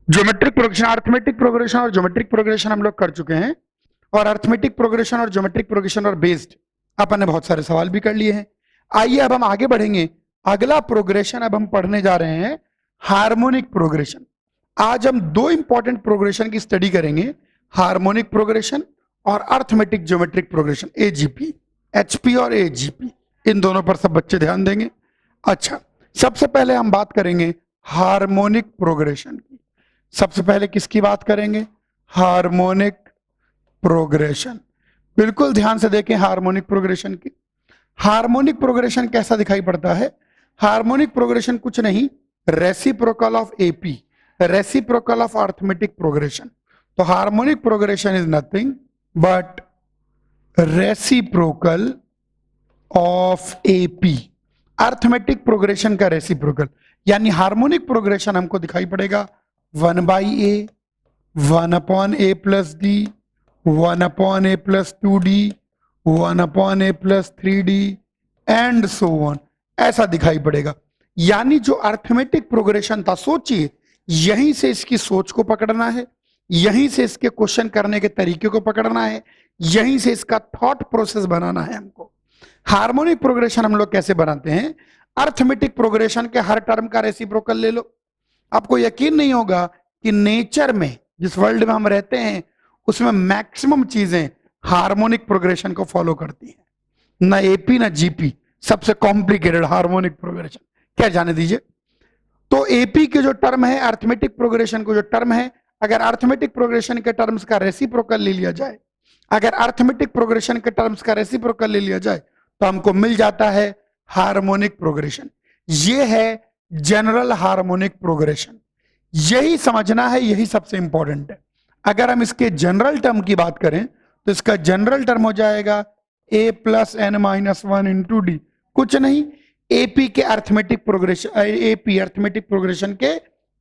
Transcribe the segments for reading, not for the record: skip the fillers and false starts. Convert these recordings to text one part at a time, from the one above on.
Geometric progression, arithmetic progression और geometric progression हम लोग कर चुके हैं, और अर्थमेटिक प्रोग्रेशन और ज्योमेट्रिक प्रोग्रेशन और बेस्ड अपन ने बहुत सारे सवाल भी कर लिए हैं। आइए अब हम आगे बढ़ेंगे। अगला प्रोग्रेशन अब हम पढ़ने जा रहे हैं हार्मोनिक प्रोग्रेशन। आज हम दो इंपॉर्टेंट प्रोग्रेशन की स्टडी करेंगे, हार्मोनिक प्रोग्रेशन और arithmetic geometric progression, AGP, HP और एजीपी, इन दोनों पर सब बच्चे ध्यान देंगे। अच्छा, सबसे पहले हम बात करेंगे हार्मोनिक प्रोग्रेशन की। सबसे पहले किसकी बात करेंगे? Harmonic progression. बिल्कुल ध्यान से देखें हार्मोनिक प्रोग्रेशन की। हार्मोनिक प्रोग्रेशन कैसा दिखाई पड़ता है? हार्मोनिक प्रोग्रेशन कुछ नहीं, reciprocal of AP, reciprocal of arithmetic progression. तो harmonic progression is nothing but reciprocal of AP, arithmetic progression का रेसिप्रोकल। यानी हार्मोनिक प्रोग्रेशन हमको दिखाई पड़ेगा 1/a, 1/a plus D, 1/a plus 2d, 1/a plus 3d and so on, ऐसा दिखाई पड़ेगा। यानी जो अर्थमेटिक प्रोग्रेशन था, सोचिए, यहीं से इसकी सोच को पकड़ना है, यहीं से इसके क्वेश्चन करने के तरीके को पकड़ना है, यहीं से इसका थॉट प्रोसेस बनाना है हमको। हार्मोनिक प्रोग्रेशन हम लोग कैसे बनाते हैं? अर्थमेटिक प्रोग्रेशन के हर टर्म का रेसिप्रोकल ले लो। आपको यकीन नहीं होगा कि नेचर में, जिस वर्ल्ड में हम रहते हैं, उसमें मैक्सिमम चीजें हार्मोनिक प्रोग्रेशन को फॉलो करती हैं। ना एपी ना जीपी, सबसे कॉम्प्लिकेटेड हार्मोनिक प्रोग्रेशन, क्या जाने दीजिए। तो एपी के जो टर्म है, अर्थमेटिक प्रोग्रेशन को जो टर्म है, अगर अर्थमेटिक प्रोग्रेशन के टर्म्स का रेसिप्रोकल ले लिया जाए, अगर अर्थमेटिक प्रोग्रेशन के टर्म्स का रेसिप्रोकल ले लिया जाए, तो हमको मिल जाता है हार्मोनिक प्रोग्रेशन। ये है जनरल हार्मोनिक प्रोग्रेशन। यही समझना है, यही सबसे इंपॉर्टेंट है। अगर हम इसके जनरल टर्म की बात करें तो इसका जनरल टर्म हो जाएगा a plus N minus 1 into D. कुछ नहीं, एपी के arithmetic progression, AP arithmetic progression के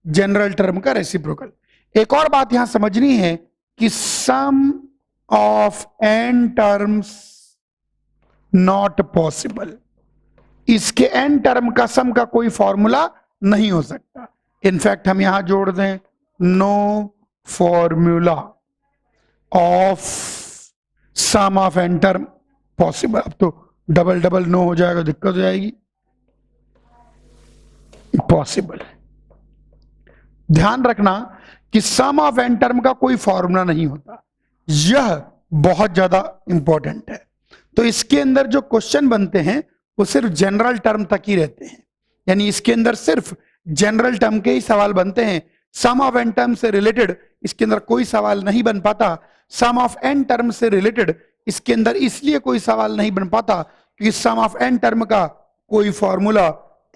जनरल टर्म का रेसिप्रोकल। एक और बात यहां समझनी है कि sum of N terms not possible, इसके एन टर्म का सम का कोई फॉर्मूला नहीं हो सकता। इनफैक्ट हम यहां जोड़ दें, no formula of sum of n term possible. अब तो डबल डबल नो हो जाएगा, दिक्कत हो जाएगी। पॉसिबल, ध्यान रखना कि सम ऑफ एन टर्म का कोई फॉर्मूला नहीं होता, यह बहुत ज्यादा इंपॉर्टेंट है। तो इसके अंदर जो क्वेश्चन बनते हैं वो सिर्फ जनरल टर्म तक ही रहते हैं, यानी इसके अंदर सिर्फ जनरल टर्म के ही सवाल बनते हैं। सम ऑफ एन टर्म से रिलेटेड इसके अंदर कोई सवाल नहीं बन पाता। सम ऑफ एन टर्म से रिलेटेड इसके अंदर इसलिए कोई सवाल नहीं बन पाता क्योंकि सम ऑफ एन टर्म का कोई फॉर्मूला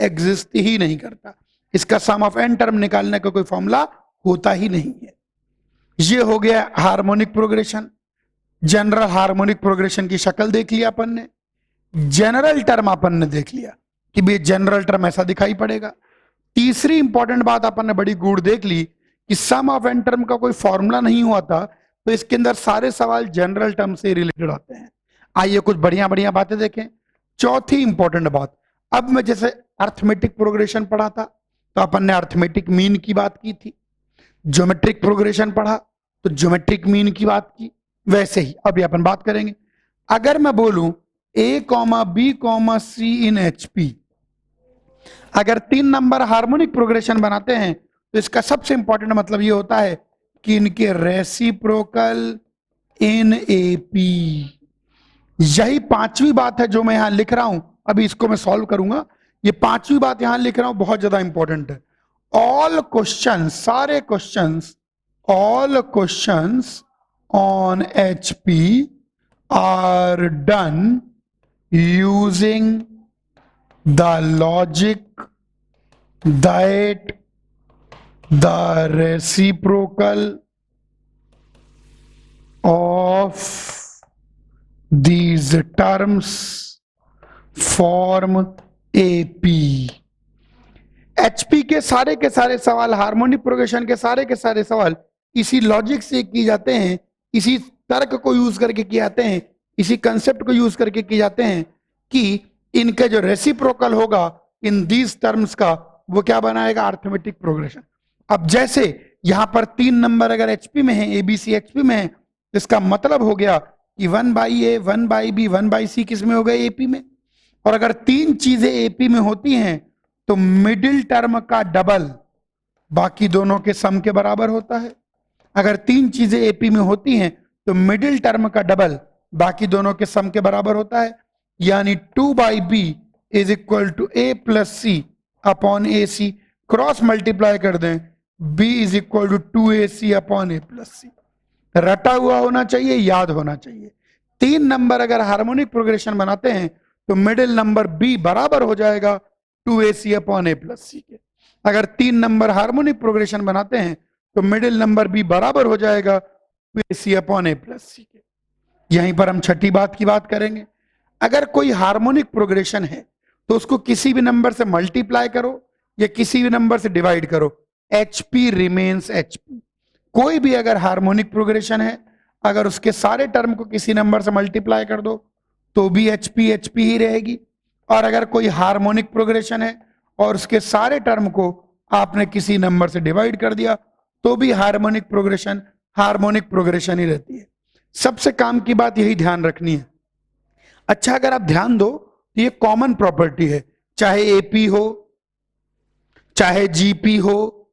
एग्जिस्ट ही नहीं करता। इसका सम ऑफ एन टर्म निकालने का कोई फॉर्मूला होता ही नहीं है। ये हो गया harmonic progression. General harmonic progression की शक्ल देख लिया अपन ने, जनरल टर्म अपन ने देख लिया कि भाई जनरल टर्म ऐसा दिखाई पड़ेगा। तीसरी इंपॉर्टेंट बात अपन ने बड़ी गूढ़ देख ली कि सम ऑफ एन टर्म का कोई फॉर्मूला नहीं हुआ था, तो इसके अंदर सारे सवाल जनरल टर्म से रिलेटेड आते हैं। आइए कुछ बढ़िया बढ़िया बातें देखें। चौथी इंपॉर्टेंट बात, अब मैं जैसे अर्थमेटिक प्रोग्रेशन पढ़ा था तो अपन ने अर्थमेटिक मीन की बात की थी, ज्योमेट्रिक प्रोग्रेशन पढ़ा तो ज्योमेट्रिक मीन की बात की, वैसे ही अभी अपन बात करेंगे। अगर मैं बोलूं a, b, c in HP, अगर 3 नंबर हार्मोनिक प्रोग्रेशन बनाते हैं तो इसका सबसे इंपॉर्टेंट मतलब ये होता है कि इनके रेसिप्रोकल इन AP। यही पांचवी बात है जो मैं यहां लिख रहा हूं, अभी इसको मैं सॉल्व करूंगा। ये पांचवी बात यहां लिख रहा हूं, बहुत ज्यादा इंपॉर्टेंट है। ऑल क्वेश्चन, सारे questions, all questions on HP are done using the logic that the reciprocal of these terms form AP। HP के सारे सवाल, हार्मोनिक प्रोग्रेशन के सारे सवाल इसी लॉजिक से किए जाते हैं, इसी तर्क को यूज करके किए जाते हैं, इसी कंसेप्ट को यूज करके किए जाते हैं कि इनका जो रेसिप्रोकल होगा इन दीज टर्म्स का, वो क्या बनाएगा? Arithmetic progression. अब जैसे यहां पर 3 नंबर अगर एचपी में है, एबीसी एचपी में है, तो इसका मतलब हो गया कि 1/a 1/b 1/c किस में हो गए, एपी में। और अगर 3 चीजें एपी में होती हैं तो मिडिल टर्म का डबल बाकी दोनों के सम के बराबर होता है। अगर 3 चीजें एपी में होती हैं तो मिडिल टर्म का डबल बाकी दोनों के सम के बराबर होता है, यानी 2/b is equal to a plus C upon A C. Cross multiply कर दें, b is equal to 2ac upon a plus C. रटा हुआ होना चाहिए, याद होना चाहिए। 3 नंबर अगर हार्मोनिक प्रोग्रेशन बनाते हैं तो मिडिल नंबर b बराबर हो जाएगा 2ac अपॉन a प्लस सी के। अगर 3 नंबर हार्मोनिक प्रोग्रेशन बनाते हैं तो मिडिल नंबर b बराबर हो जाएगा 2ac अपॉन a प्लस सी के। यहीं पर हम छठी बात की बात करेंगे। अगर कोई हार्मोनिक प्रोग्रेशन है तो उसको किसी भी नंबर से मल्टीप्लाई करो या किसी भी नंबर से डिवाइड करो, HP रिमेन्स HP। कोई भी अगर हार्मोनिक प्रोग्रेशन है, अगर उसके सारे टर्म को किसी नंबर से मल्टीप्लाई कर दो तो भी HP ही रहेगी। और अगर कोई हार्मोनिक प्रोग्रेशन है और उसके सारे टर्म को आपने किसी नंबर से डिवाइड कर दिया तो भी हार्मोनिक प्रोग्रेशन ही रहती है। सबसे काम की बात यही ध्यान रखनी है। अच्छा, अगर आप ध्यान दो तो ये कॉमन प्रॉपर्टी है, चाहे एपी हो, चाहे जीपी हो,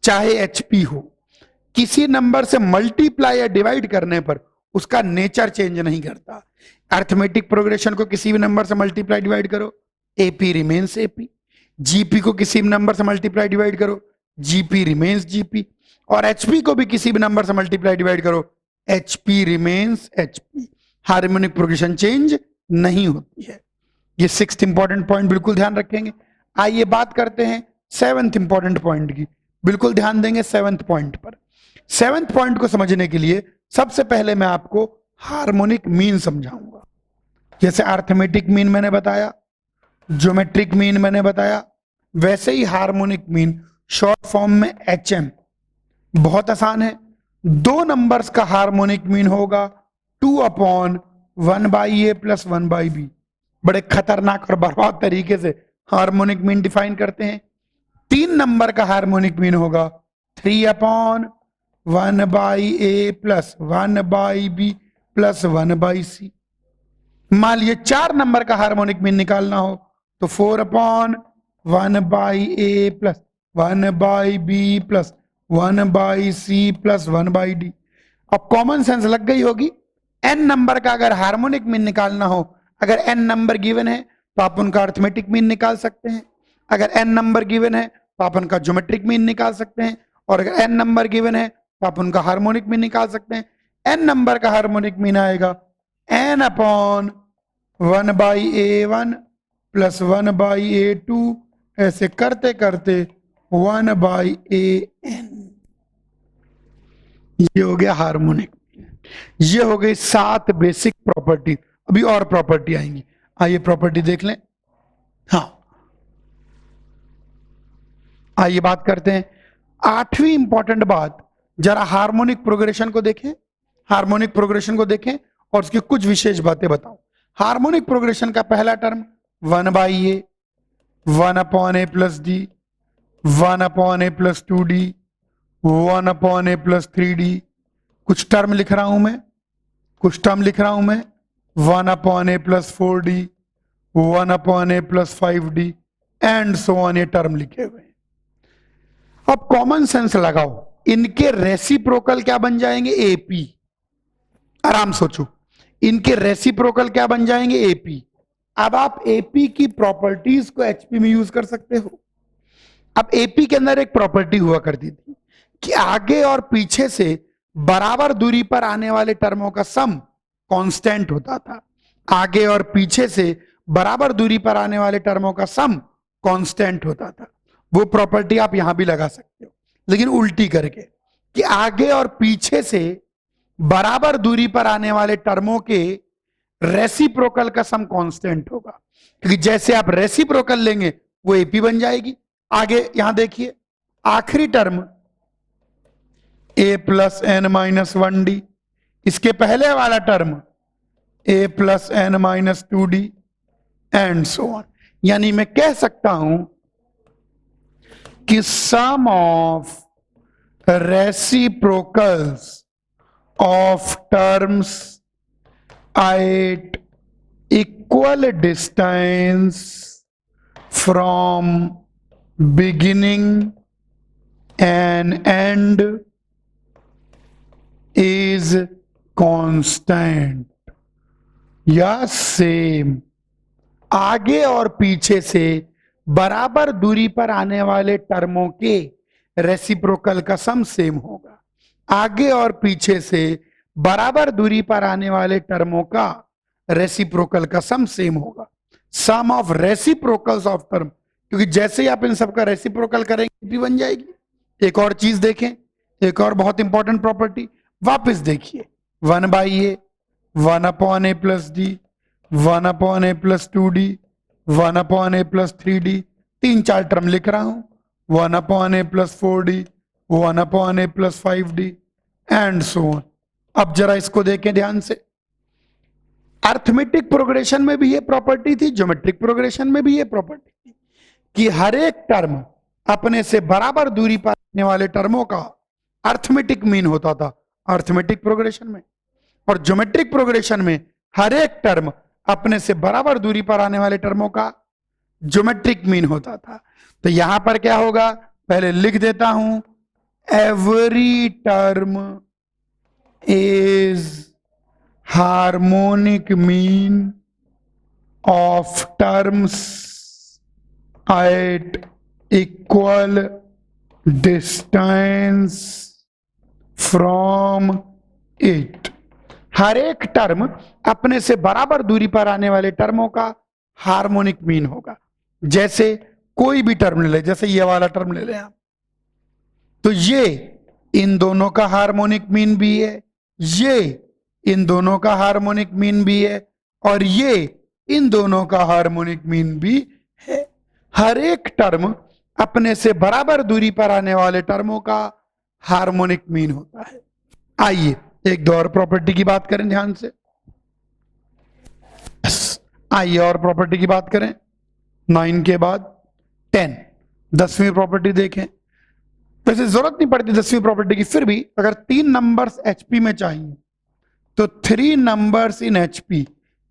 चाहे एचपी हो, किसी नंबर से मल्टीप्लाई या डिवाइड करने पर उसका नेचर चेंज नहीं करता। अर्थमेटिक प्रोग्रेशन को किसी भी नंबर से मल्टीप्लाई डिवाइड करो, एपी रिमेन्स एपी। जीपी को किसी भी नंबर से मल्टीप्लाई डिवाइड करो, जीपी रिमेन्स जीपी। और एचपी को भी किसी भी नंबर से मल्टीप्लाई डिवाइड करो, HP remains HP. Harmonic progression change नहीं होती है। ये 6th इंपॉर्टेंट पॉइंट बिल्कुल ध्यान रखेंगे। आइए बात करते हैं 7th इंपॉर्टेंट पॉइंट की। बिल्कुल ध्यान देंगे 7th पॉइंट पर। 7th पॉइंट को समझने के लिए सबसे पहले मैं आपको हार्मोनिक मीन समझाऊंगा। जैसे अर्थमेटिक मीन मैंने बताया, ज्योमेट्रिक मीन मैंने बताया, वैसे ही हार्मोनिक मीन शॉर्ट फॉर्म में HM। बहुत आसान है। 2 नंबर्स का हार्मोनिक मीन होगा 2/1/a प्लस 1/b। बड़े खतरनाक और बर्बाद तरीके से हार्मोनिक मीन डिफाइन करते हैं। 3 नंबर का हार्मोनिक मीन होगा 3/1/a plus 1/b plus 1/c। मान लीजिए 4 नंबर का हार्मोनिक मीन निकालना हो तो 4/1/a plus 1/b plus 1/c plus 1/d। अब कॉमन सेंस लग गई होगी। n नंबर का अगर हार्मोनिक मीन निकालना हो, अगर n नंबर गिवन है तो आप उनका अर्थमेटिक मीन निकाल सकते हैं। अगर n नंबर गिवन है तो आप उनका ज्योमेट्रिक मीन निकाल सकते हैं। और अगर n नंबर गिवन है तो आप उनका हार्मोनिक मीन निकाल सकते हैं। n नंबर का हार्मोनिक मीन आएगा n/1/a1 प्लस 1/a2, ऐसे करते करते 1/an। ये हो गया हार्मोनिक। ये हो गई 7 बेसिक प्रॉपर्टी। अभी और प्रॉपर्टी आएंगी, आइए प्रॉपर्टी देख लें। हाँ, आइए बात करते हैं 8वीं इंपॉर्टेंट बात। जरा हार्मोनिक प्रोग्रेशन को देखें, हार्मोनिक प्रोग्रेशन को देखें और उसकी कुछ विशेष बातें बताऊं। हार्मोनिक प्रोग्रेशन का पहला term 1/a, 1/a plus d, 1/a plus 2d, 1/a plus 3d। कुछ टर्म लिख रहा हूं मैं, 1/a plus 4d, 1/a plus 5d and so on. ये टर्म लिखे हुए हैं। अब कॉमन सेंस लगाओ, इनके रेसिप्रोकल क्या बन जाएंगे, एपी। आराम सोचो, इनके रेसिप्रोकल क्या बन जाएंगे, एपी। अब आप एपी की प्रॉपर्टीज को एचपी में यूज कर सकते हो। अब एपी के अंदर एक प्रॉपर्टी हुआ करती थी कि आगे और पीछे से बराबर दूरी पर आने वाले टर्मों का सम कांस्टेंट होता था। आगे और पीछे से बराबर दूरी पर आने वाले टर्मों का सम कांस्टेंट होता था। वो प्रॉपर्टी आप यहां भी लगा सकते हो, लेकिन उल्टी करके, कि आगे और पीछे से बराबर दूरी पर आने वाले टर्मों के रेसिप्रोकल का सम कांस्टेंट होगा। क्योंकि जैसे आप रेसिप्रोकल लेंगे वो एपी बन जाएगी। आगे यहां देखिए, आखिरी term a plus n minus 1d, इसके पहले वाला term a plus n minus 2d and so on. यानी मैं कह सकता हूं कि sum of reciprocals of terms at equal distance from beginning and end is constant या सेम। आगे और पीछे से बराबर दूरी पर आने वाले टर्मों के रेसिप्रोकल का सम सेम होगा। आगे और पीछे से बराबर दूरी पर आने वाले टर्मों का रेसिप्रोकल का सम सेम होगा। सम ऑफ रेसिप्रोकल्स ऑफ टर्म, क्योंकि जैसे ही आप इन सबका रेसिप्रोकल करेंगे भी बन जाएगी। एक और चीज देखें, एक और बहुत इंपॉर्टेंट प्रॉपर्टी वापस देखिए, 1/a 1/a plus D 1/a plus 2d 1/a plus 3d, 3-4 term लिख रहा हूं, 1/a plus 4d 1/a plus 5d and so on. अब जरा इसको देखें ध्यान से, अर्थमेटिक प्रोग्रेशन में भी ये प्रॉपर्टी थी, ज्योमेट्रिक प्रोग्रेशन में भी ये प्रॉपर्टी थी कि हर एक टर्म अपने से बराबर दूरी पर आने वाले टर्मों का अर्थमेटिक मीन होता था अर्थमेटिक प्रोग्रेशन में, और ज्योमेट्रिक प्रोग्रेशन में हर एक टर्म अपने से बराबर दूरी पर आने वाले टर्मों का ज्योमेट्रिक मीन होता था। तो यहां पर क्या होगा, पहले लिख देता हूं, every term is harmonic mean of terms at equal distance from it। हर एक टर्म अपने से बराबर दूरी पर आने वाले टर्मों का हार्मोनिक मीन होगा। जैसे कोई भी टर्म ले ले, जैसे ये वाला टर्म ले लें आप, तो ये इन दोनों का हार्मोनिक मीन भी है, ये इन दोनों का हार्मोनिक मीन भी है, और ये इन दोनों का हार्मोनिक मीन भी है। हर एक टर्म अपने से बराबर दूरी पर आने वाले टर्मों का हार्मोनिक मीन होता है। आइए एक दो और प्रॉपर्टी की बात करें ध्यान से। आइए और प्रॉपर्टी की बात करें, 9 के बाद 10, 10वीं प्रॉपर्टी देखें। वैसे जरूरत नहीं पड़ती 10वीं प्रॉपर्टी की, फिर भी अगर 3 नंबर्स एचपी में चाहिए तो 3 numbers in HP,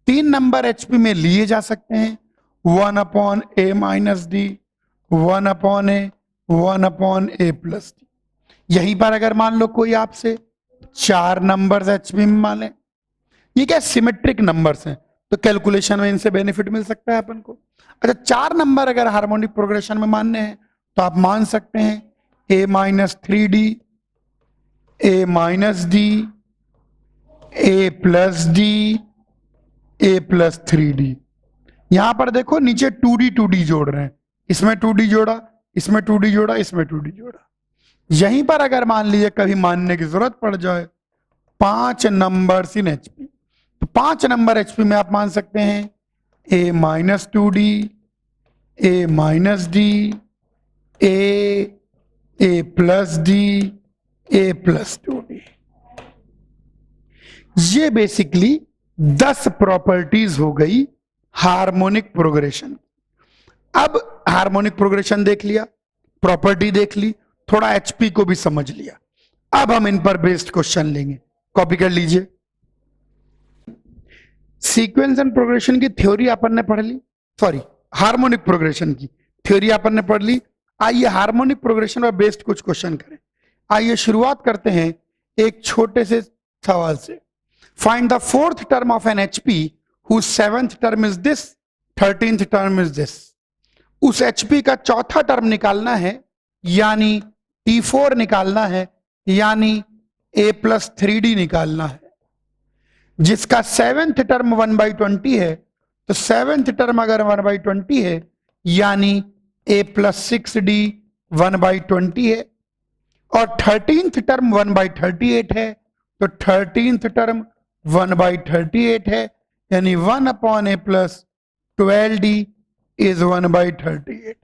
3 number HP में लिए जा सकते हैं, 1/a minus D 1/a 1/a plus D. यहीं पर अगर मान लो कोई आपसे 4 नंबर्स एचपी में मान लें, ये क्या सिमेट्रिक नंबर्स हैं, तो कैलकुलेशन में इनसे बेनिफिट मिल सकता है अपन को। अच्छा 4 नंबर अगर हार्मोनिक प्रोग्रेशन में मानने हैं तो आप मान सकते हैं a minus 3d a minus d a plus d a plus 3d। यहां पर देखो नीचे 2d जोड़ रहे हैं, इसमें 2d जोड़ा, इसमें 2d जोड़ा, इसमें 2d जोड़ा। यहीं पर अगर मान लीजिए कभी मानने की जरूरत पड़ जाए 5 नंबर इन एचपी, तो 5 नंबर एचपी में आप मान सकते हैं a minus 2d a minus d a plus D a plus 2d। ये बेसिकली 10 प्रॉपर्टीज हो गई हार्मोनिक प्रोग्रेशन। अब हार्मोनिक प्रोग्रेशन देख लिया, प्रॉपर्टी देख ली, थोड़ा एचपी को भी समझ लिया, अब हम इन पर बेस्ड क्वेश्चन लेंगे। कॉपी कर लीजिए। सीक्वेंस एंड प्रोग्रेशन की थ्योरी अपन ने पढ़ ली, सॉरी हार्मोनिक प्रोग्रेशन की थ्योरी अपन ने पढ़ ली। आइए हार्मोनिक प्रोग्रेशन पर बेस्ड कुछ क्वेश्चन करें। आइए शुरुआत करते हैं एक छोटे से सवाल से। Find the 4th term of an HP whose 7th term is this 13th term is this. उस एचपी का चौथा टर्म निकालना है, यानी T4 निकालना है, यानी a प्लस 3d निकालना है। जिसका 7th टर्म 1/20 है, तो 7th टर्म अगर 1/20 है यानी a प्लस 6d 1/20 है, और 13th टर्म 1/38 है, तो 13th टर्म 1/38 है, यानी 1/a plus 12d is 1/38।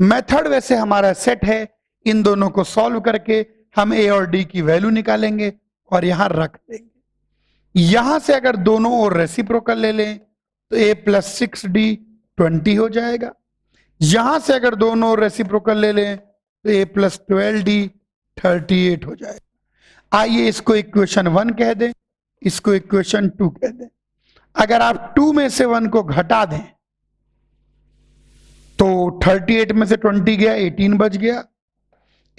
Method वैसे हमारा सेट है, इन दोनों को सॉल्व करके हम a और d की वैल्यू निकालेंगे और यहां रख देंगे। यहां से अगर दोनों ओर रेसिप्रोकल ले लें तो a प्लस 6d 20 हो जाएगा। यहां से अगर दोनों ओर रेसिप्रोकल ले लें तो a प्लस 12d 38 हो जाए। आइए इसको इक्वेशन 1 कह दें, इसको इक्वेशन 2 कह दें। अगर आप 2 में से 1 को घटा दें तो 38 में से 20 गया, 18 बच गया,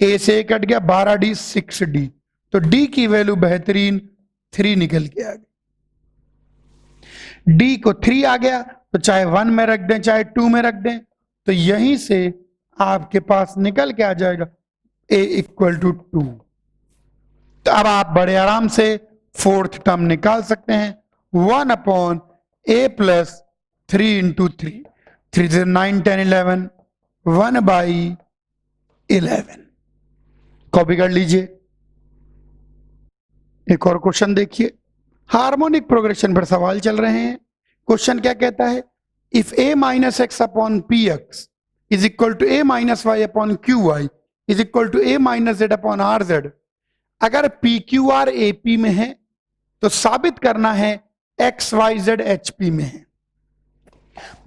ए से ए कट गया, 12D 6D, तो डी की वैल्यू बेहतरीन 3 निकल के आ गई। डी को 3 आ गया तो चाहे 1 में रख दें चाहे 2 में रख दें, तो यहीं से आपके पास निकल के आ जाएगा ए इक्वल टू 2। तो अब आप बड़े आराम से फोर्थ टर्म निकाल सकते हैं, 1 अपॉन ए प्लस 3 इंटू 3, 3 से 9 10 11, 1/11। कॉपी कर लीजिए। एक और क्वेश्चन देखिए, हार्मोनिक प्रोग्रेशन पर सवाल चल रहे हैं। क्वेश्चन क्या कहता है, if a minus x upon P X is equal to a minus Y upon Q Y is equal to a minus Z upon are Z. अगर P Q R A P में है तो साबित करना है X Y Z H P में है।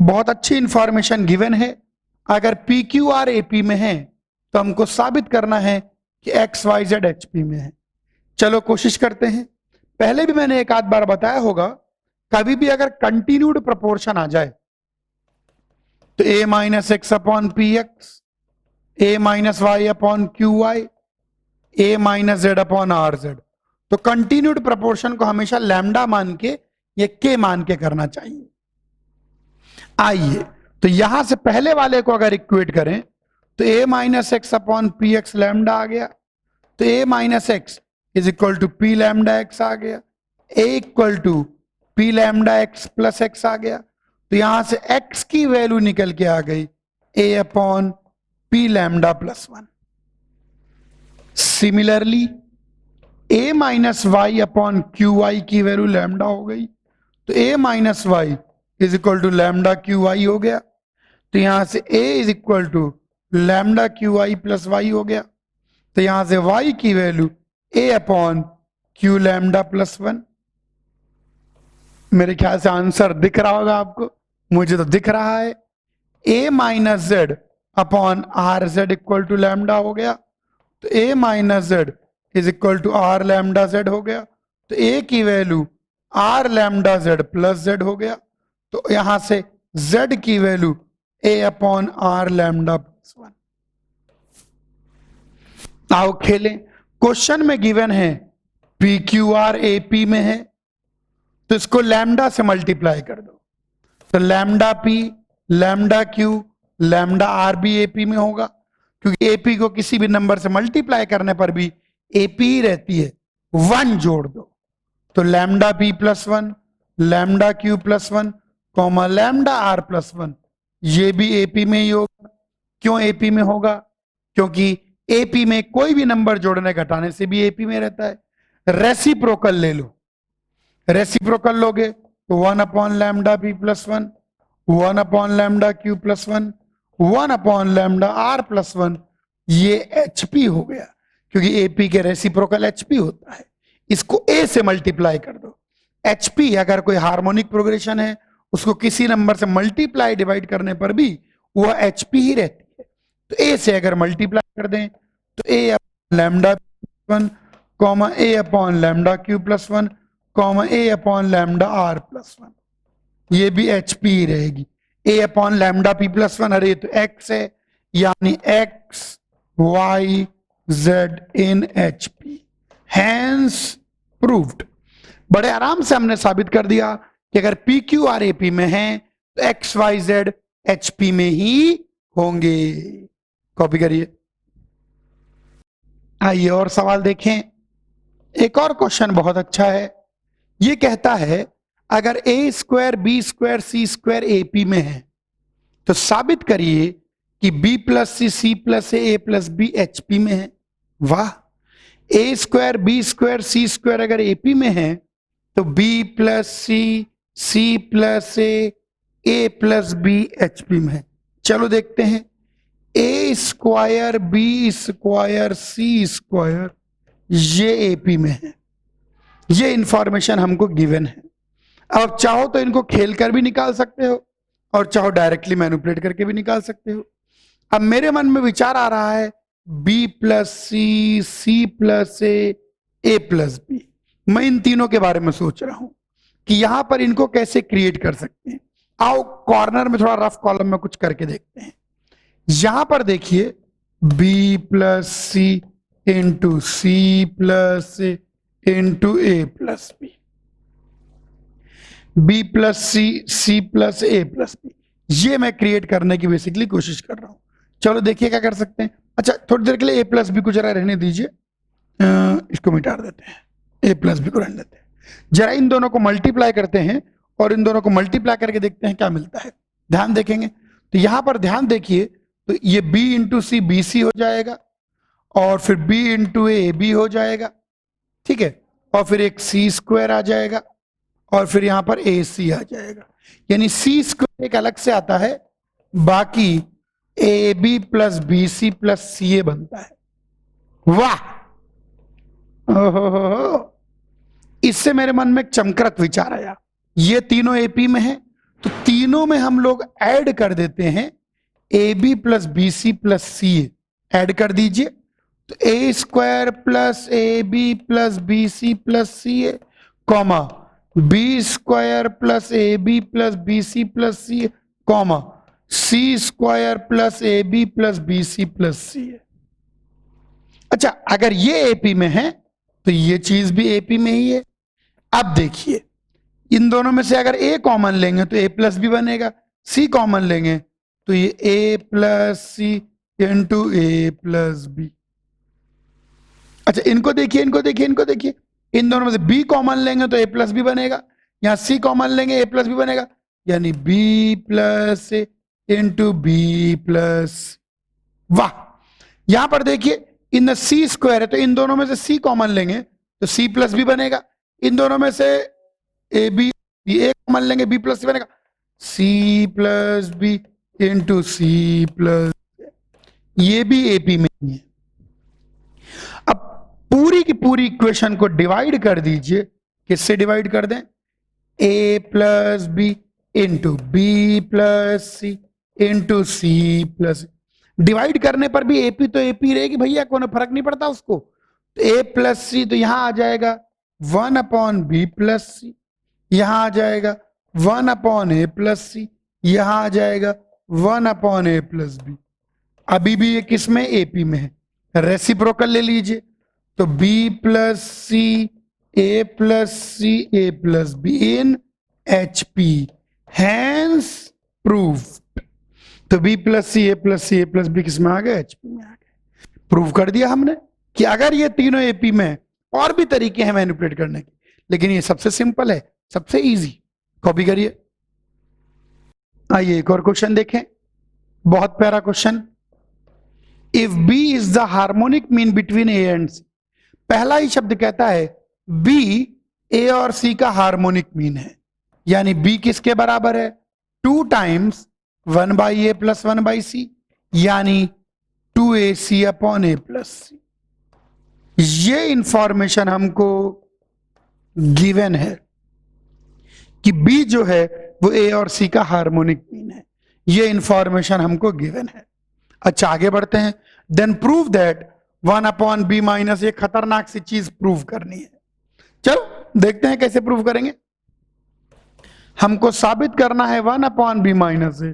बहुत अच्छी इंफॉर्मेशन गिवन है। अगर P Q R A P में है तो हमको साबित करना है कि X Y Z H P में है। चलो कोशिश करते हैं। पहले भी मैंने एक आध बार बताया होगा, कभी भी अगर कंटिन्यूड प्रोपोर्शन आ जाए तो a minus x upon P x, a minus Y upon Q y, a minus Z upon are z, तो कंटिन्यूड प्रोपोर्शन को हमेशा लैम्डा मान के या के मान के करना चाहिए। आइए तो यहां से पहले वाले को अगर इक्वेट करें तो a minus x upon P X lambda आ गया, तो a minus X is equal to P lambda X आ गया, a equal to P lambda X plus X आ गया। तो यहां से x की वैल्यू निकल के आ गई a upon p lambda plus 1। Similarly a minus Y upon Q y की वैल्यू लैम्डा हो गई, तो a minus y is equal to lambda q y हो गया। तो यहां से a is equal to lambda q y plus y हो गया। तो यहां से y की value a upon q lambda plus 1। मेरे ख्याल से आंसर दिख रहा होगा आपको, मुझे तो दिख रहा है। a minus Z upon are z equal to lambda हो गया, तो a minus z is equal to r lambda z हो गया। तो a की value r lambda z plus z हो गया। तो यहां से z की value a upon r lambda plus 1। आओ खेलें। क्वेश्चन में गिवन है p Q R A P में है, तो इसको लैम्डा से मल्टीप्लाई कर दो, तो lambda p lambda q lambda r भी एपी में होगा, क्योंकि एपी को किसी भी नंबर से मल्टीप्लाई करने पर भी एपी ही रहती है। 1 जोड़ दो, तो lambda P plus 1 lambda Q plus 1 comma lambda are plus 1, ये भी एपी में ही होगा। क्यों एपी में होगा? क्योंकि एपी में कोई भी नंबर जोड़ने घटाने से भी एपी में रहता है। रेसिप्रोकल ले लो, रेसिप्रोकल लोगे तो 1 upon lambda P plus 1, 1 upon lambda Q plus 1, 1 upon lambda are plus 1, ये एचपी हो गया, क्योंकि एपी के रेसिप्रोकल एचपी होता है। इसको ए से मल्टीप्लाई कर दो। एचपी अगर कोई हार्मोनिक प्रोग्रेशन है, उसको किसी नंबर से मल्टीप्लाई डिवाइड करने पर भी वह एचपी ही रहती है। तो ए से अगर मल्टीप्लाई कर दें तो A upon lambda 1 comma A upon lambda Q plus 1 comma A upon lambda are plus 1, ये भी एचपी ही रहेगी। A upon lambda P plus 1, अरे तो एक्स है, यानी X Y Z in HP, hence proved. बड़े आराम से हमने साबित कर दिया कि अगर पी क्यू आर एपी में है तो एक्स वाई जेड एचपी में ही होंगे। कॉपी करिए। आइए और सवाल देखें। एक और क्वेश्चन बहुत अच्छा है। ये कहता है अगर ए स्क्वायर बी स्क्वायर सी स्क्वायर एपी में है तो साबित करिए कि बी प्लस सी प्लस ए प्लस बी एचपी में है। वाह, ए स्क्वायर बी स्क्वायर सी स्क्वायर अगर एपी में है तो बी प्लस सी प्लस ए प्लस बी एचपी में है। चलो देखते हैं। ए स्क्वायर बी स्क्वायर सी स्क्वायर ये एपी में है, ये इंफॉर्मेशन हमको गिवन है। अब चाहो तो इनको खेल कर भी निकाल सकते हो और चाहो डायरेक्टली मैनिपुलेट करके भी निकाल सकते हो। अब मेरे मन में विचार आ रहा है बी प्लस सी, सी प्लस ए प्लस बी। मैं इन तीनों के बारे में सोच रहा हूं कि यहां पर इनको कैसे क्रिएट कर सकते हैं। आओ कॉर्नर में थोड़ा रफ कॉलम में कुछ करके देखते हैं। यहां पर देखिए B plus C into C plus into ए प्लस बी, बी प्लस सी, सी प्लस ए प्लस बी, ये मैं क्रिएट करने की बेसिकली कोशिश कर रहा हूं। चलो देखिए क्या कर सकते हैं। अच्छा थोड़ी देर के लिए ए प्लस बी को जरा रहने दीजिए, इसको मिटा देते हैं, ए प्लस बी को रहने देते हैं। जरा इन दोनों को मल्टीप्लाई करते हैं और इन दोनों को मल्टीप्लाई करके देखते हैं क्या मिलता है। ध्यान देखेंगे तो यहां पर ध्यान देखिए, तो ये b into c b c हो जाएगा और फिर b इंटू ए बी हो जाएगा, ठीक है, और फिर एक सी स्क्वायर आ जाएगा और फिर यहां पर ए सी आ जाएगा। यानी सी स्क्वायर एक अलग से आता है, बाकी A B plus B C plus C A बनता है। वाह, ओहो, इससे मेरे मन में एक चमकरत विचार आया। ये तीनों एपी में है तो तीनों में हम लोग ऐड कर देते हैं A B plus B C plus C A, add कर दीजिए। तो A square plus A B plus B C plus C A comma B square plus A B plus B C plus C A comma C square plus A B plus B C plus C A. अच्छा अगर ये AP में है तो ये चीज भी AP में ही है। अब देखिए इन दोनों में से अगर ए कॉमन लेंगे तो ए प्लस बी बनेगा, सी कॉमन लेंगे तो ये ए प्लस सी इंटू ए प्लस बी। अच्छा इनको देखिए, इनको देखिए, इनको देखिए, इन दोनों में से बी कॉमन लेंगे तो ए प्लस बी बनेगा, यहां सी कॉमन लेंगे ए प्लस बी बनेगा, यानी b plus into B plus. वाह, यहां पर देखिए इन सी स्क्वायर है तो इन दोनों में से सी कॉमन लेंगे तो सी प्लस बी बनेगा, इन दोनों में से ए बी ए कॉमन लेंगे बी प्लस सी बनेगा, सी प्लस बी इंटू सी प्लस, ये भी एपी में ही है। अब पूरी की पूरी इक्वेशन को डिवाइड कर दीजिए, किससे डिवाइड कर दें, A plus B into B plus C into C plus. Divide करने पर भी एपी तो एपी रहेगी भैया, कोई फर्क नहीं पड़ता उसको। तो ए प्लस सी तो यहां आ जाएगा 1 अपॉन बी प्लस सी, यहां आ जाएगा 1 अपॉन ए प्लस सी, यहां आ जाएगा 1 अपॉन ए प्लस बी। अभी भी ये किस में, एपी में है, रेसिप्रोकल ले लीजिए। तो b plus C a plus C a plus b in H P, hence proved. तो b plus C a plus C a plus b किस में आ गया, एचपी में आ गया। प्रूव कर दिया हमने कि अगर ये तीनों एपी में है, और भी तरीके हैं मैनिपुलेट करने के, लेकिन ये सबसे सिंपल है, सबसे इजी। कॉपी करिए। आइए एक और क्वेश्चन देखें, बहुत प्यारा question. If B is the harmonic mean between A and C, पहला ही शब्द कहता है बी ए और सी का हार्मोनिक मीन है, यानी बी किसके बराबर है, 2 times 1 by A plus 1 by C, यानी 2ac अपॉन ए प्लस सी। ये इंफॉर्मेशन हमको गिवन है कि बी जो है वो ए और सी का हार्मोनिक मीन है, ये इंफॉर्मेशन हमको गिवन है। अच्छा आगे बढ़ते हैं। Then prove that 1 upon B minus, ये खतरनाक सी चीज प्रूव करनी है। चलो देखते हैं कैसे प्रूव करेंगे। हमको साबित करना है 1 upon B minus A,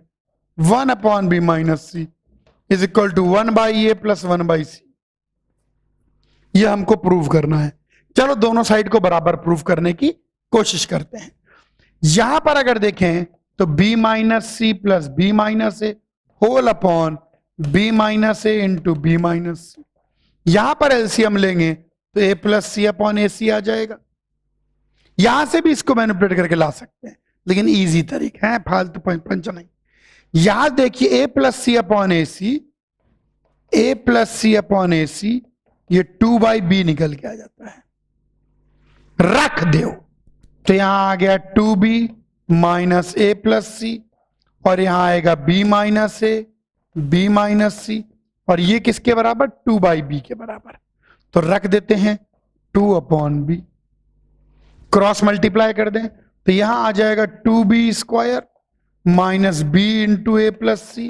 1 upon B minus C is equal to 1 by A plus 1 by C, ये हमको प्रूव करना है। चलो दोनों साइड को बराबर प्रूव करने की कोशिश करते हैं। यहां पर अगर देखें तो b minus C plus B minus A whole upon B minus A into B minus C, यहां पर एलसीएम लेंगे तो a plus C upon A C आ जाएगा। यहां से भी इसको मैनिपुलेट करके ला सकते हैं, लेकिन इजी तरीका है, फालतू पंच नहीं। यहां देखिए a plus C upon A C, a plus C upon A C, ये 2 बाई बी निकल के आ जाता है, रख दो तो यहां आ गया 2b माइनस ए प्लस सी, और यहां आएगा b minus A B minus C, और ये किसके बराबर, 2 बाई बी के बराबर। तो रख देते हैं 2 अपॉन बी, क्रॉस मल्टीप्लाई कर दें तो यहां आ जाएगा 2b square minus B into A plus C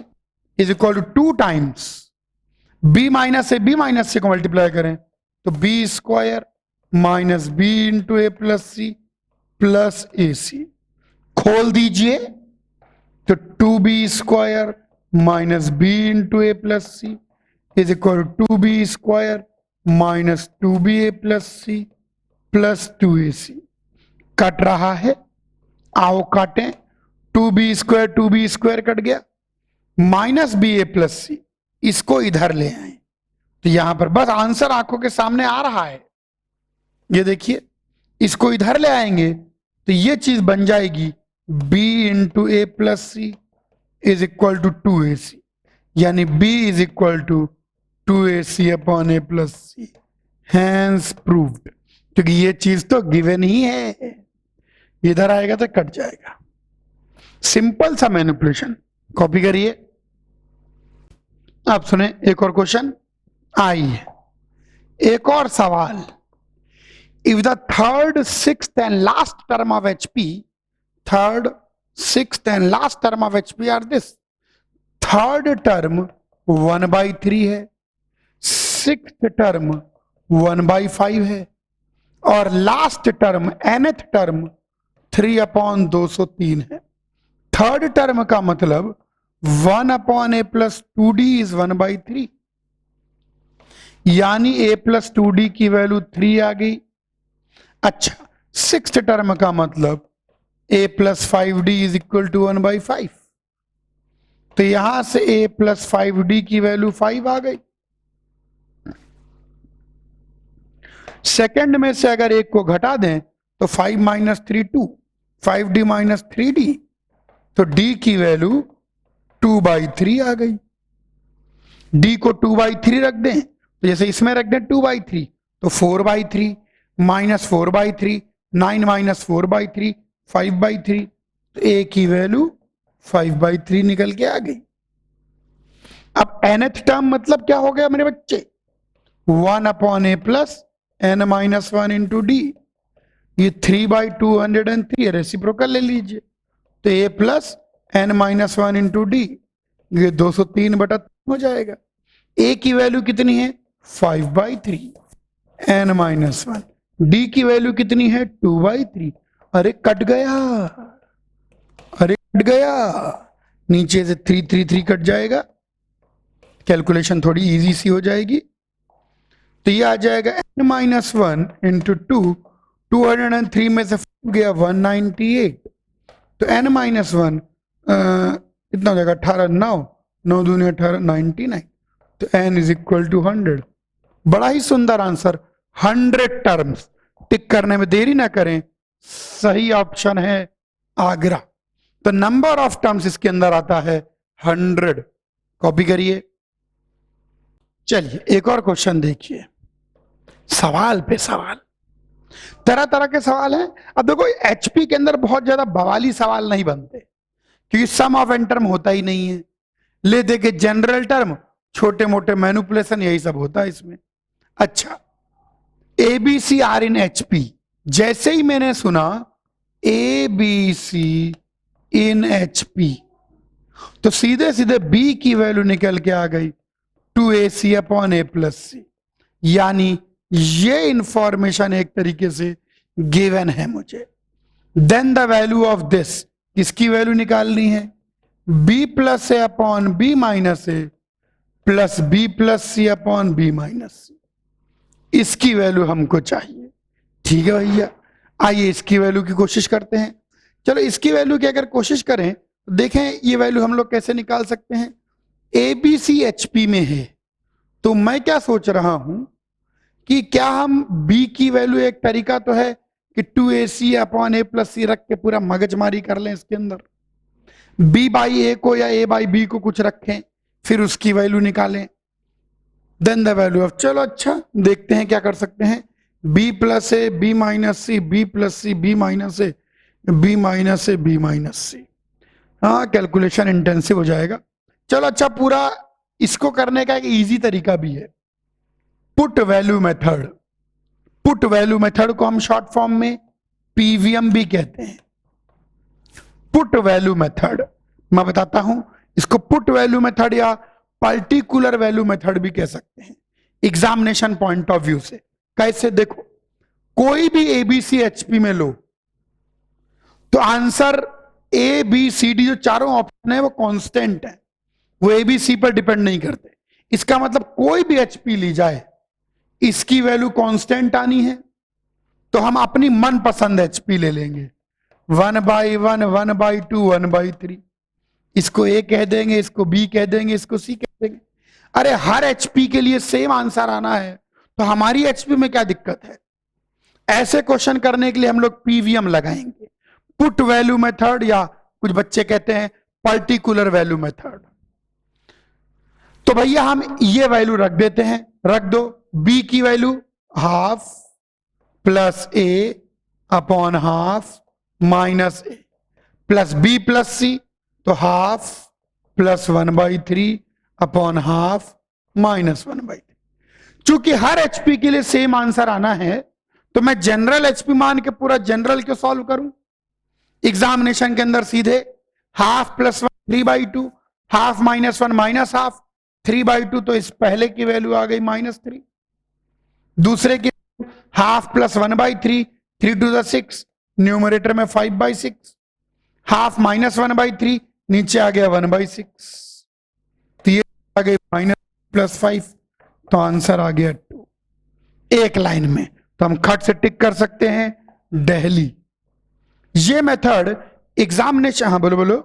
is equal to 2 times B minus से को मल्टीप्लाई करें तो B square minus B into A plus C plus A C, खोल दीजिए तो 2b square minus B into A plus C is equal to B square minus 2ba plus C plus 2ac। Cut रहा है, आओ काटें, 2b स्क्वायर cut गया, minus B A plus सी, इसको इधर ले आए तो यहां पर बस आंसर आंखों के सामने आ रहा है। ये देखिए, इसको इधर ले आएंगे तो ये चीज बन जाएगी b into A plus C is equal to 2ac, यानी b is equal to 2ac upon a plus c, hence proved. क्योंकि ये चीज तो गिवन ही है, इधर आएगा तो कट जाएगा। सिंपल सा मैनिपुलेशन, कॉपी करिए। आप सुने एक और क्वेश्चन, आइए एक और सवाल। If the third sixth and last term of HP, third sixth and last term of HP are this, third term 1/3 है, सिक्स्थ टर्म 1/5 है और लास्ट टर्म nth टर्म 3/203 है। थर्ड टर्म का मतलब 1/a प्लस 2d इज 1/3, यानी a plus 2d की value 3 आ गई। अच्छा, सिक्स्थ टर्म का मतलब a plus 5d is equal to 1/5, तो यहां से a प्लस 5d की वैल्यू 5 आ गई। सेकंड में से अगर एक को घटा दें तो 5 माइनस 3 2, 5d माइनस 3d, तो d की वैल्यू 2/3 आ गई। d को 2/3 रख दें तो जैसे इसमें रख दें 2/3 तो 4/3 माइनस 4/3, 9 माइनस 4/3 5/3, तो a की वैल्यू 5/3 निकल के आ गई। अब nth टर्म मतलब क्या हो गया मेरे बच्चे, 1/a plus n minus 1 into D, ये 3/203 रेसिप्रोकल ले लीजिए तो a plus n minus 1 into D, ये 203/3 हो जाएगा। a की वैल्यू कितनी है 5/3, n माइनस 1, d की वैल्यू कितनी है 2/3। अरे कट गया, अरे कट गया, नीचे से 3 3 3 कट जाएगा, कैलकुलेशन थोड़ी इजी सी हो जाएगी। तो ये आ जाएगा n माइनस 1 इंटू 2, 203 में से गया 198, तो n माइनस 1 कितना हो जाएगा 18, 9 दूनी 18, 99, तो n इज इक्वल टू 100। बड़ा ही सुंदर आंसर, 100 टर्म्स। टिक करने में देरी ना करें, सही ऑप्शन है आगरा। तो नंबर ऑफ टर्म्स इसके अंदर आता है 100। कॉपी करिए। चलिए एक और क्वेश्चन देखिए, सवाल पे सवाल, तरह तरह के सवाल हैं। अब देखो HP के अंदर बहुत ज्यादा बवाली सवाल नहीं बनते क्योंकि सम ऑफ एन टर्म होता ही नहीं है। ले दे के जनरल टर्म, छोटे मोटे मैनिपुलेशन, यही सब होता है इसमें। अच्छा, ABC आर इन HP, जैसे ही मैंने सुना ABC इन HP तो सीधे सीधे B की वैल्यू निकल के आ गई 2AC अपॉन A प्लस सी, यानी ये इंफॉर्मेशन एक तरीके से गिवन है मुझे। Then the value of this, किसकी वैल्यू निकालनी है, B plus A upon B minus A plus B plus C upon B minus C, इसकी वैल्यू हमको चाहिए। ठीक है भैया, आइए इसकी वैल्यू की कोशिश करते हैं। चलो इसकी वैल्यू की अगर कोशिश करें तो देखें ये वैल्यू हम लोग कैसे निकाल सकते हैं। ABC HP में है तो मैं क्या सोच रहा हूं कि क्या हम B की वैल्यू, एक तरीका तो है कि 2AC अपॉन A प्लस सी रख के पूरा मगजमारी कर लें इसके अंदर, B बाई A को या A बाई B को कुछ रखें फिर उसकी वैल्यू निकालें, देन द वैल्यू ऑफ। चलो अच्छा देखते हैं क्या कर सकते हैं। B plus A B minus C, B plus C B minus A, B minus A B minus C। हाँ, कैलकुलेशन इंटेंसिव हो जाएगा। चलो अच्छा, पूरा इसको करने का एक इजी तरीका भी है, put value method. Put value method को हम शॉर्ट फॉर्म में PVM भी कहते हैं। पुट वैल्यू मेथड मैं बताता हूं इसको, पुट वैल्यू मेथड या पर्टिकुलर वैल्यू मेथड भी कह सकते हैं एग्जामिनेशन पॉइंट ऑफ व्यू से। कैसे? देखो, कोई भी एबीसी एचपी में लो तो answer a b c d जो चारों ऑप्शन है वो कांस्टेंट है, वो एबीसी पर डिपेंड नहीं करते। इसका मतलब कोई भी एचपी ली जाए इसकी वैल्यू कांस्टेंट आनी है, तो हम अपनी मनपसंद एचपी ले लेंगे, 1/1, 1/2, 1/3। इसको ए कह देंगे, इसको बी कह देंगे, इसको सी कह देंगे। अरे हर एचपी के लिए सेम आंसर आना है तो हमारी एचपी में क्या दिक्कत है? ऐसे क्वेश्चन करने के लिए हम लोग पीवीएम लगाएंगे, पुट वैल्यू मेथड, या कुछ बच्चे कहते हैं पर्टिकुलर वैल्यू मेथड। तो भैया हम ये वैल्यू रख देते हैं, रख दो बी की वैल्यू हाफ प्लस ए अपॉन हाफ माइनस ए प्लस बी प्लस सी, तो half plus 1/3 upon half minus 1/3। चूंकि हर एचपी के लिए सेम आंसर आना है तो मैं जनरल एचपी मान के पूरा जनरल क्यों सॉल्व करूं? एग्जामिनेशन के अंदर सीधे half plus 1 3/2, half minus 1 minus half 3/2, तो इस पहले की वैल्यू आ गई -3। दूसरे की half plus 1/3, 3 to the 6, numerator में 5/6, हाफ माइनस 1/3, नीचे आ गया 1/6, तो ये आ गई -+5, तो आंसर आ गया 2। एक लाइन में तो हम खट से टिक कर सकते हैं दिल्ली। ये मेथड एग्जामिनेशन, हाँ बोलो बोलो।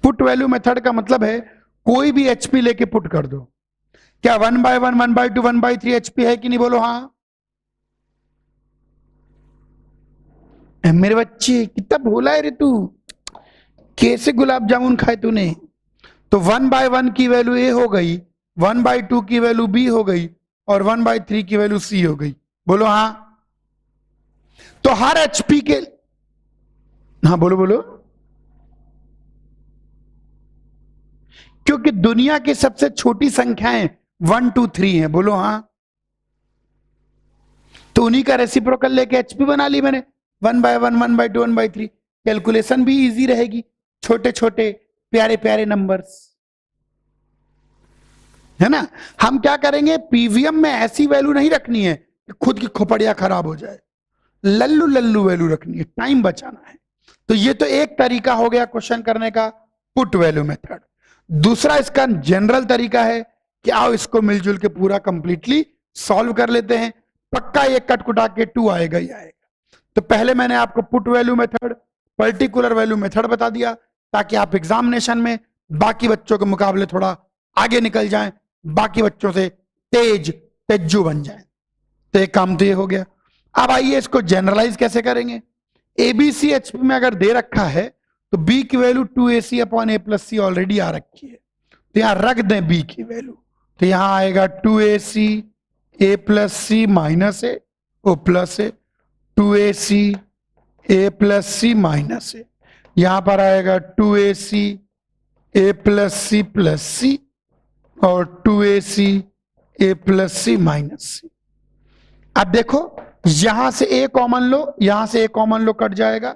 पुट वैल्यू मेथड का मतलब है कोई भी एचपी लेके पुट कर दो। क्या 1/1, 1/2, 1/3 एचपी है कि नहीं? बोलो हाँ। मेरे बच्चे कितना भोला है रे तू, कैसे गुलाब जामुन खाए तूने? तो 1/1 की वैल्यू ए हो गई, 1/2 की वैल्यू बी हो गई और 1/3 की वैल्यू सी हो गई। बोलो हाँ। तो हर एचपी के, हाँ बोलो बोलो। क्योंकि दुनिया की सबसे छोटी संख्याएं 1 2 3 है। बोलो हाँ। तो उन्हीं का रेसिप्रोकल लेके एचपी बना ली मैंने, 1/1, 1/2, 1/3। कैलकुलेशन भी इजी रहेगी, छोटे छोटे प्यारे प्यारे नंबर्स, है ना। हम क्या करेंगे, पीवीएम में ऐसी वैल्यू नहीं रखनी है कि खुद की खोपड़िया खराब हो जाए, लल्लू लल्लू वैल्यू रखनी है, टाइम बचाना है। तो ये तो एक तरीका हो गया क्वेश्चन करने का, पुट वैल्यू मेथड। दूसरा इसका जनरल तरीका है कि आओ इसको मिलजुल के पूरा कंप्लीटली सॉल्व कर लेते हैं। पक्का ये कटकुटा के 2 आएगा ही आएगा। तो पहले मैंने आपको put value method, particular value method बता दिया ताकि आप एग्जामिनेशन में बाकी बच्चों के मुकाबले थोड़ा आगे निकल जाएं, बाकी बच्चों से तेजू बन जाएं। तो एक काम तो ये हो गया। अब आइए इसको जनरलाइज कैसे करेंगे। एबीसी एचपी में अगर दे रखा है तो बी की value 2ac upon a plus C already आ रखी है, तो यहां रख दें बी की वैल्यू। तो यहां आएगा 2ac a plus C minus A O plus A, 2ac a plus C minus A, यहां पर आएगा 2ac a plus C plus C और 2ac a plus C minus C. अब देखो यहां से a कॉमन लो, यहां से a कॉमन लो, कट जाएगा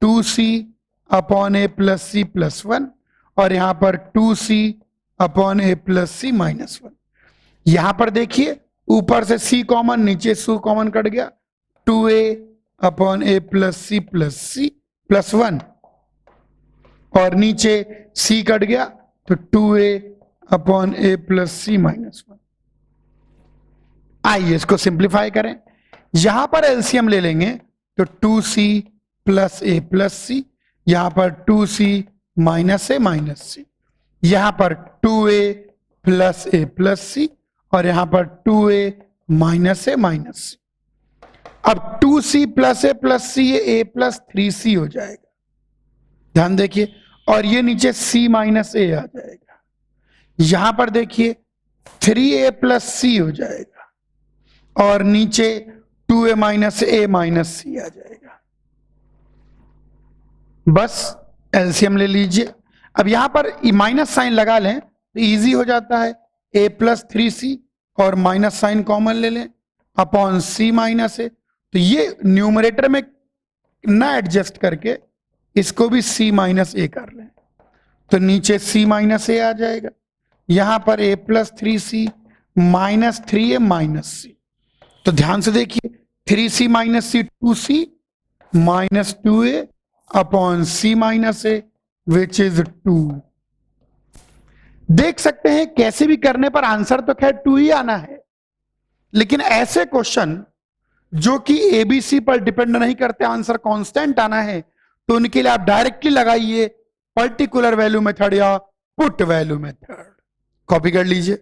2c अपॉन a प्लस सी प्लस 1 और यहां पर 2c अपॉन a प्लस सी माइनस 1। यहां पर देखिए ऊपर से c कॉमन, नीचे c कॉमन कट गया, 2a अपॉन a प्लस सी प्लस 1 और नीचे c कट गया तो 2a अपॉन a प्लस सी माइनस 1। आइए इसको सिंप्लीफाई करें। यहां पर एलसीएम ले लेंगे तो 2c प्लस a प्लस सी, यहां पर 2c minus a minus C, यहां पर 2a plus a plus C और यहां पर 2a minus a minus C. अब 2c प्लस a प्लस सी ये a प्लस 3c हो जाएगा, ध्यान देखिए, और ये नीचे c माइनस a आ जाएगा। यहां पर देखिए 3a प्लस सी हो जाएगा और नीचे 2a माइनस a माइनस सी आ जाएगा। बस एलसीएम ले लीजिए। अब यहां पर माइनस साइन लगा लें तो इजी हो जाता है, a प्लस 3c और माइनस साइन कॉमन ले लें अपॉन c माइनस a, तो ये न्यूमरेटर में ना एडजस्ट करके इसको भी c माइनस a कर लें, तो नीचे c माइनस ए आ जाएगा, यहां पर a plus 3c minus 3a minus c। तो ध्यान से देखिए 3c minus c 2c minus 2a upon c minus a which is 2। देख सकते हैं कैसे भी करने पर आंसर तो खैर 2 ही आना है, लेकिन ऐसे क्वेश्चन जो कि एबीसी पर डिपेंड नहीं करते, आंसर कांस्टेंट आना है, तो उनके लिए आप डायरेक्टली लगाइए पर्टिकुलर वैल्यू मेथड या पुट वैल्यू मेथड। कॉपी कर लीजिए।